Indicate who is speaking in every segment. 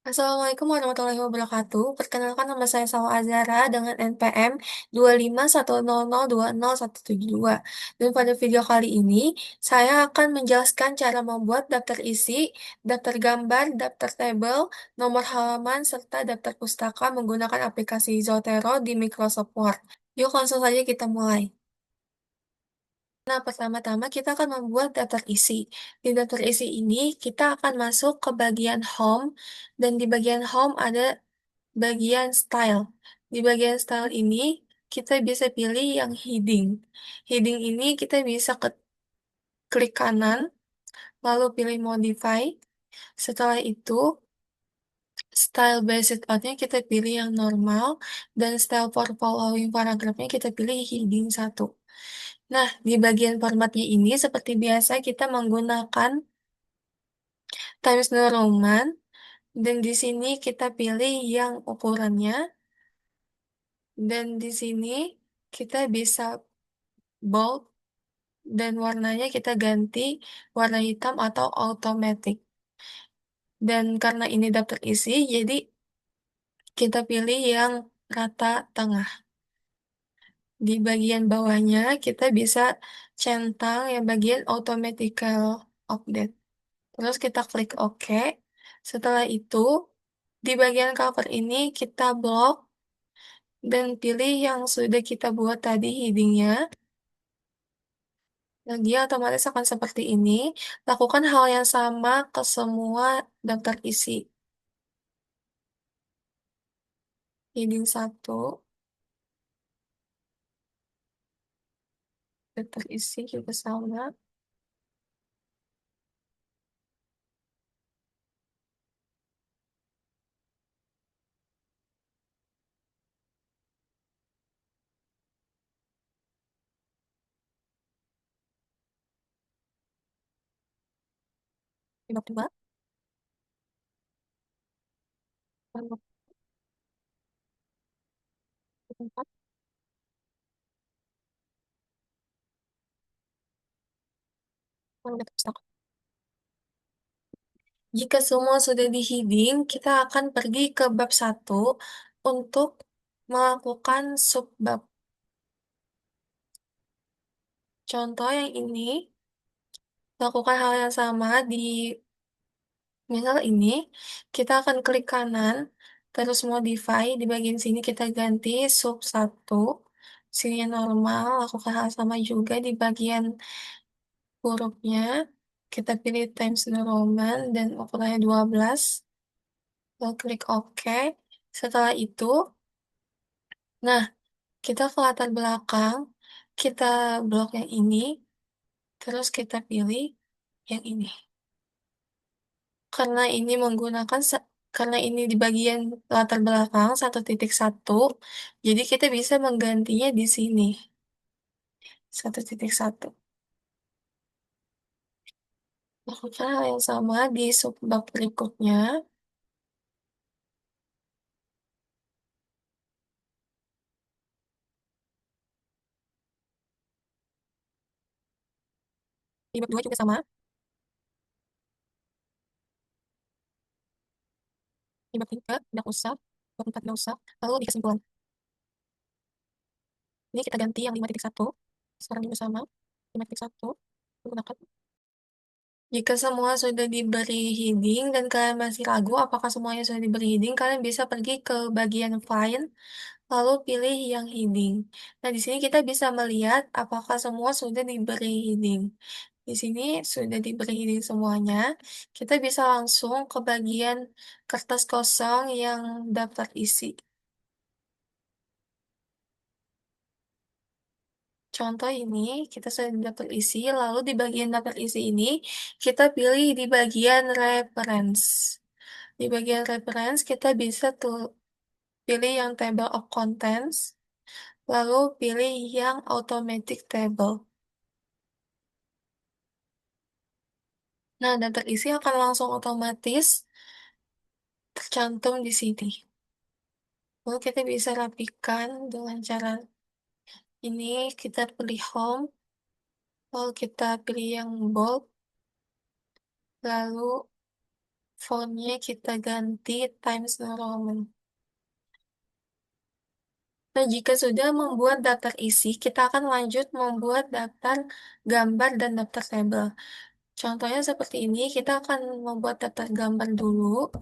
Speaker 1: Assalamualaikum warahmatullahi wabarakatuh. Perkenalkan nama saya Salwa Azhara dengan NPM 25100207172. Dan pada video kali ini, saya akan menjelaskan cara membuat daftar isi, daftar gambar, daftar tabel, nomor halaman, serta daftar pustaka menggunakan aplikasi Zotero di Microsoft Word. Yuk langsung saja kita mulai. Nah, pertama-tama kita akan membuat daftar isi. Di daftar isi ini, kita akan masuk ke bagian home, dan di bagian home ada bagian style. Di bagian style ini, kita bisa pilih yang heading. Heading ini kita bisa klik kanan, lalu pilih modify. Setelah itu, style based outnya kita pilih yang normal, dan style for following paragrafnya kita pilih heading 1. Nah, di bagian formatnya ini seperti biasa kita menggunakan Times New Roman, dan di sini kita pilih yang ukurannya, dan di sini kita bisa bold, dan warnanya kita ganti warna hitam atau automatic. Dan karena ini daftar isi, jadi kita pilih yang rata tengah. Di bagian bawahnya kita bisa centang yang bagian automatical update. Terus kita klik OK. Setelah itu, di bagian cover ini kita blok dan pilih yang sudah kita buat tadi headingnya. Dan dia otomatis akan seperti ini. Lakukan hal yang sama ke semua daftar isi. Heading 1, daftar isi juga sama. Tiba-tiba, untuk tempat, pustaka. Jika semua sudah di heading, kita akan pergi ke bab 1 untuk melakukan subbab. Contoh yang ini, lakukan hal yang sama di misal ini, kita akan klik kanan, terus modify, di bagian sini kita ganti sub 1, sini normal, lakukan hal sama juga di bagian hurufnya, kita pilih Times New Roman dan ukurannya 12, lalu klik OK. Setelah itu, nah, kita ke latar belakang, kita blok yang ini, terus kita pilih yang ini. Karena ini karena ini di bagian latar belakang 1.1, jadi kita bisa menggantinya di sini 1.1. Lakukan hal yang sama di subbab berikutnya. Di bab 2 juga sama. Di bab 3 tidak usah, bab 4 tidak usah. Lalu di kesimpulan. Ini kita ganti yang 5.1. Sekarang juga sama. 5.1. Gunakan. Jika semua sudah diberi heading dan kalian masih ragu apakah semuanya sudah diberi heading, kalian bisa pergi ke bagian Find, lalu pilih yang heading. Nah, di sini kita bisa melihat apakah semua sudah diberi heading. Di sini sudah diberi heading semuanya. Kita bisa langsung ke bagian kertas kosong yang daftar isi. Contoh ini, kita sudah di daftar isi, lalu di bagian daftar isi ini, kita pilih di bagian reference. Di bagian reference, kita bisa pilih yang table of contents, lalu pilih yang automatic table. Nah, daftar isi akan langsung otomatis tercantum di sini. Lalu kita bisa rapikan dengan cara ini, kita pilih home, lalu kita pilih yang bold, lalu Fontnya kita ganti Times New Roman. Nah, jika sudah membuat daftar isi, kita akan lanjut membuat daftar gambar dan daftar tabel. Contohnya seperti ini, kita akan membuat daftar gambar dulu.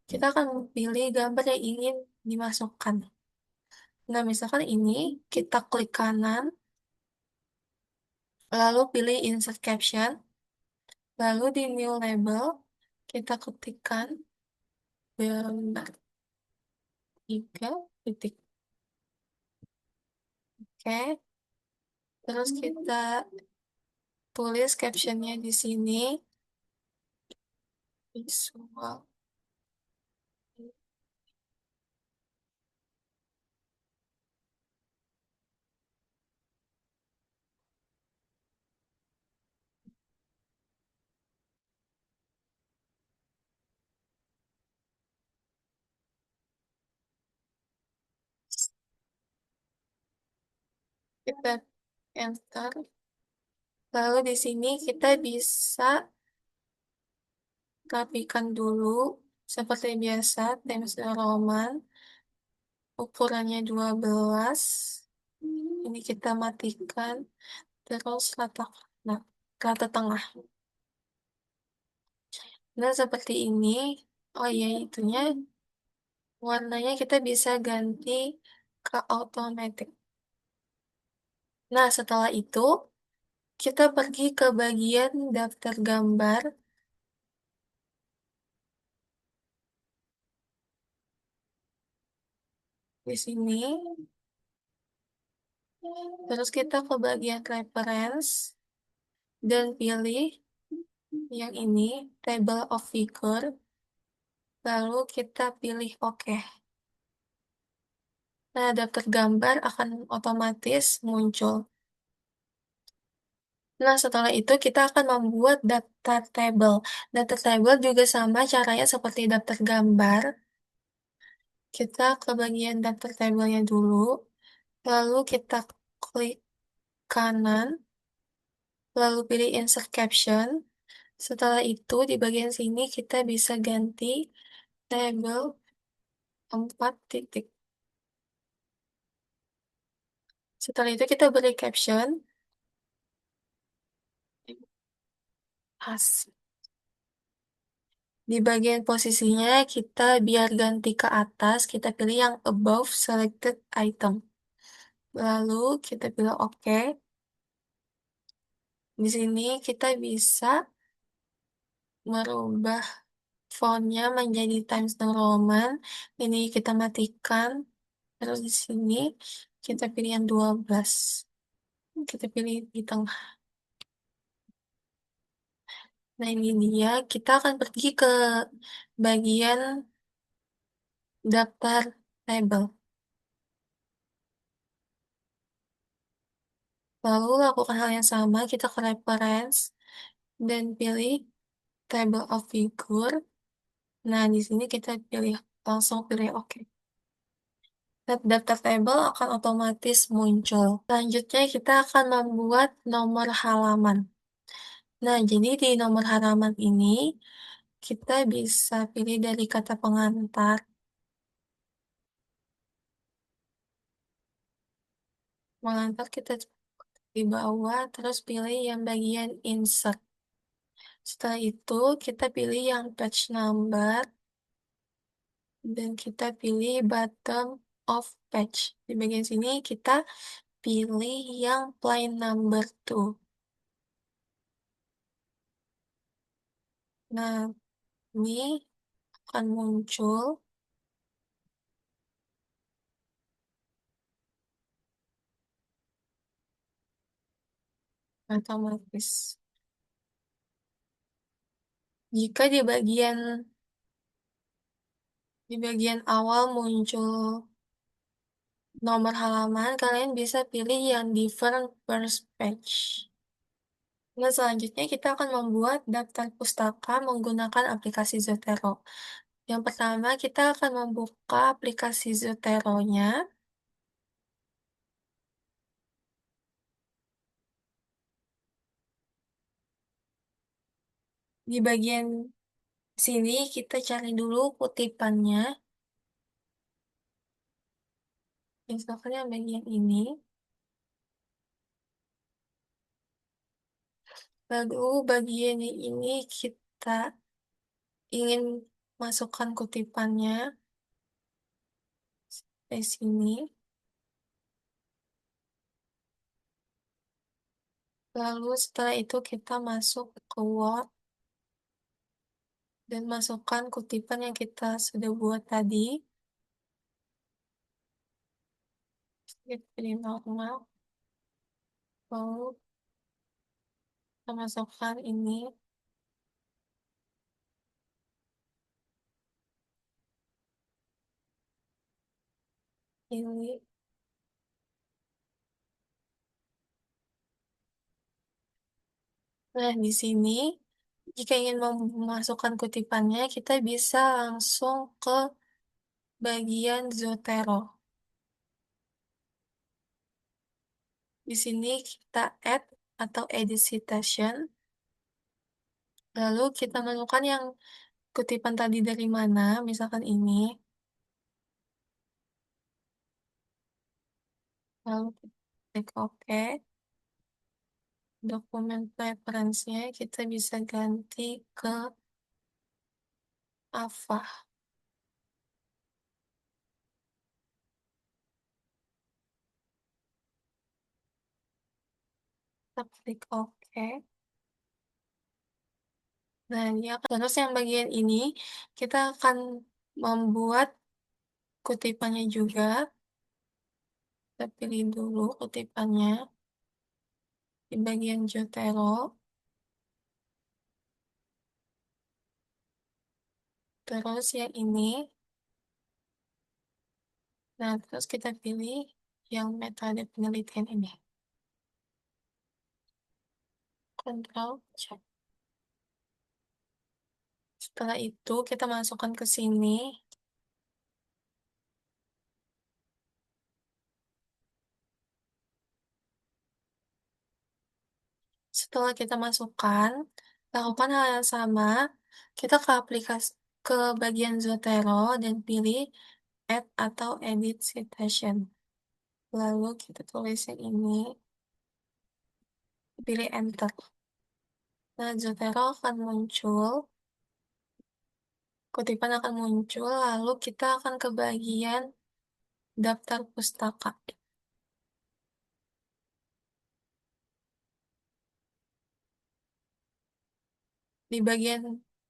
Speaker 1: Kita akan pilih gambar yang ingin dimasukkan. Nah, misalkan ini, kita klik kanan, lalu pilih Insert Caption, lalu di New Label, kita ketikkan gambar 3 titik. Oke, terus kita tulis captionnya di sini, visual. Kita enter. Lalu di sini kita bisa rapikan dulu seperti biasa Times New Roman ukurannya 12. Ini kita matikan terus nah, rata tengah. Nah, seperti ini. Oh iya, itunya warnanya kita bisa ganti ke automatic. Nah, setelah itu kita pergi ke bagian daftar gambar di sini. Terus kita ke bagian reference dan pilih yang ini, table of figure. Lalu kita pilih OK. Nah, daftar gambar akan otomatis muncul. Nah, setelah itu kita akan membuat daftar table. Daftar table juga sama caranya seperti daftar gambar. Kita ke bagian daftar tabelnya dulu, lalu kita klik kanan, lalu pilih insert caption. Setelah itu di bagian sini kita bisa ganti table 4 titik. Setelah itu kita beri caption. As. Di bagian posisinya kita biar ganti ke atas, kita pilih yang above selected item. Lalu kita pilih OK. Di sini kita bisa merubah fontnya menjadi Times New Roman. Ini kita matikan. Terus di sini kita pilih yang 12. Kita pilih di tengah. Nah, ini dia. Kita akan pergi ke bagian daftar label. Lalu lakukan hal yang sama, kita ke reference dan pilih table of figure. Nah, di sini kita pilih langsung pilih OK. Daftar tabel akan otomatis muncul. Selanjutnya kita akan membuat nomor halaman. Nah, jadi di nomor halaman ini kita bisa pilih dari kata pengantar. Mengantar kita di bawah, terus pilih yang bagian insert. Setelah itu kita pilih yang page number dan kita pilih bottom of page. Di bagian sini kita pilih yang plain number 2. Nah, ini akan muncul otomatis. Jika di bagian awal muncul nomor halaman, kalian bisa pilih yang different first page. Nah, selanjutnya kita akan membuat daftar pustaka menggunakan aplikasi Zotero. Yang pertama, kita akan membuka aplikasi Zotero-nya. Di bagian Di sini kita cari dulu kutipannya, misalkan yang bagian ini. Lalu bagian ini kita ingin masukkan kutipannya di sini. Lalu setelah itu kita masuk ke Word dan masukkan kutipan yang kita sudah buat tadi. Kita pilih normal. Lalu kita masukkan ini. Nah, di sini jika ingin memasukkan kutipannya, kita bisa langsung ke bagian Zotero. Di sini kita add atau edit citation. Lalu kita menemukan yang kutipan tadi dari mana, misalkan ini. Lalu kita klik OK. Dokumen preferensinya kita bisa ganti ke AVA. Kita klik OK. Nah, ya, terus yang bagian ini kita akan membuat kutipannya juga. Kita pilih dulu kutipannya di bagian Jotero. Terus yang ini. Nah, terus kita pilih yang metode penelitian ini. Control C. Setelah itu kita masukkan ke sini. Setelah kita masukkan, lakukan hal yang sama. Kita ke aplikasi ke bagian Zotero dan pilih Add atau Edit Citation. Lalu kita tulis yang ini, pilih Enter. Nah, Zotero akan muncul, kutipan akan muncul, lalu kita akan ke bagian daftar pustaka. Di bagian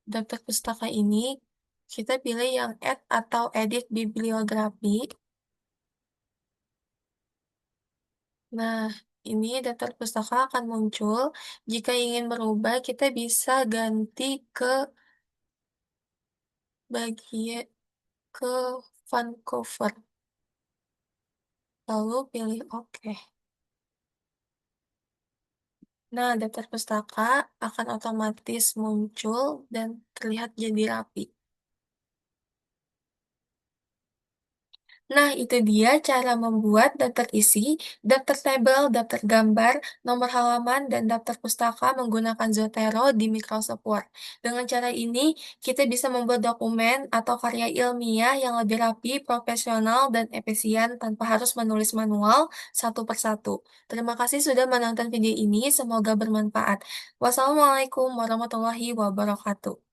Speaker 1: daftar pustaka ini, kita pilih yang Add atau Edit Bibliografi. Nah, ini daftar pustaka akan muncul. Jika ingin berubah, kita bisa ganti ke bagian ke Vancouver. Lalu pilih OK. Nah, daftar pustaka akan otomatis muncul dan terlihat jadi rapi. Nah, itu dia cara membuat daftar isi, daftar tabel, daftar gambar, nomor halaman, dan daftar pustaka menggunakan Zotero di Microsoft Word. Dengan cara ini, kita bisa membuat dokumen atau karya ilmiah yang lebih rapi, profesional, dan efisien tanpa harus menulis manual satu persatu. Terima kasih sudah menonton video ini, semoga bermanfaat. Wassalamualaikum warahmatullahi wabarakatuh.